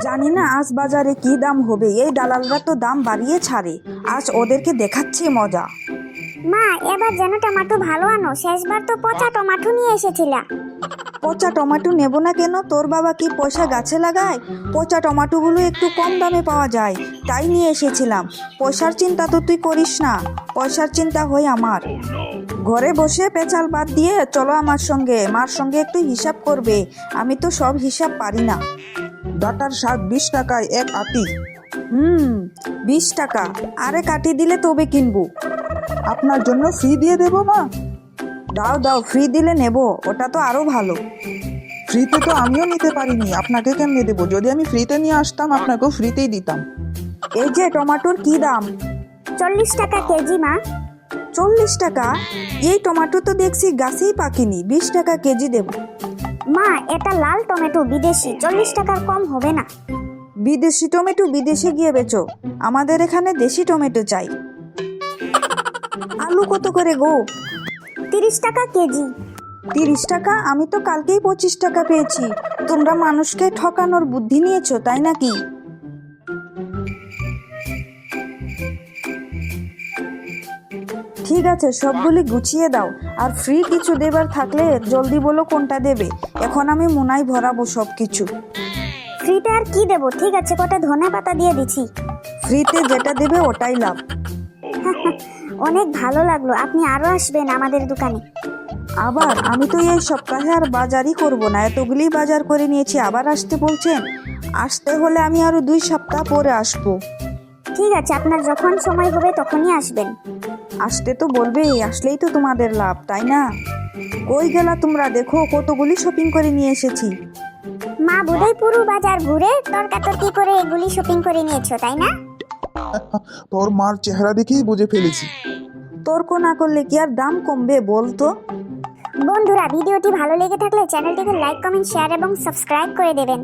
জানি না আজ বাজারে কি দাম হবে, এই দালালরা তো দাম বাড়িয়ে ছাড়ে। আজ ওদেরকে দেখাচ্ছে মজা। মা, এবার যেন টমেটো ভালো আনো, শেষবার তো পচা টমেটো নিয়ে এসেছিলা। পচা টমেটো নেব না কেন? তোর বাবা কি পয়সা গাছে লাগায়? পচা টমেটোগুলো একটু কম দামে পাওয়া যায়, তাই নিয়ে এসেছিলাম। পয়সার চিন্তা তো তুই করিস না, পয়সার চিন্তা হয় আমার। ঘরে বসে পেঁচাল বাদ দিয়ে চলো আমার সঙ্গে, মার সঙ্গে একটু হিসাব করবে। আমি তো সব হিসাব পারি না। ডাটার শাক 20 টাকায় এক আটি। 20 টাকা? আরে কাটি দিলে তবে কিনবো। আপনার জন্য ফ্রি দিয়ে দেবো মা। দাও দাও, ফ্রি দিলে নেব, ওটা তো আরো ভালো। ফ্রিতে তো আমিও নিতে পারিনি, আপনাকে কেমনে দেবো? যদি আমি ফ্রিতে নিয়ে আসতাম আপনাকেও ফ্রিতেই দিতাম। এই যে টমেটোর কি দাম? 40 টাকা কেজি মা। 40 টাকা? এই টমেটো তো দেখছি গাছেই পাকেনি, 20 টাকা কেজি দেব। মা, এটা লাল টমেটো, বিদেশি, 40 টাকার কম হবে না। বিদেশি টমেটো বিদেশে গিয়ে বেচো, আমাদের এখানে দেশি টমেটো চাই। আলু কত করে গো? 30 টাকা কেজি। 30 টাকা? আমি তো কালকেই 25 টাকা পেয়েছি। তোমরা মানুষকে ঠকানোর বুদ্ধি নিয়েছো, তাই নাকি? ঠিক আছে, সবগুলি গুছিয়ে দাও। আর ফ্রি কিছু দেবার থাকলে জলদি বলো কোনটা দেবে, এখন আমি মোনায় ভরাবো সব কিছু। ফ্রিতে আর কি দেবো? ঠিক আছে, কটা ধনে পাতা দিয়ে দিচ্ছি। ফ্রিতে যেটা দেবে ওটাই লাভ। অনেক ভালো লাগলো, আপনি আরো আসবেন আমাদের দোকানে। আবার? আমি তো এই সপ্তাহে আর বাজারই করব না, এতগুলি বাজার করে নিয়েছি, আবার আসতে বলছেন? আসতে হলে আমি আরো 2 সপ্তাহ পরে আসবো। ঠিক আছে, আপনার যখন সময় হবে তখনই আসবেন। আসতে তো বলবেই, আসলেই তো তোমাদের লাভ, তাই না? কই গেলা তোমরা? দেখো কতগুলি শপিং করে নিয়ে এসেছি। মা বোধহয় পুরো বাজার ঘুরে তর্কাতর্কি করে এগুলি শপিং করে নিয়েছো, তাই না? তোর মার চেহারা দেখেই বুঝে ফেলেছি। তর্ক না করলে কি আর দাম কমবে বলতো? বন্ধুরা, ভিডিওটি ভালো লেগে থাকলে চ্যানেলটিকে লাইক, কমেন্ট, শেয়ার এবং সাবস্ক্রাইব করে দেবেন।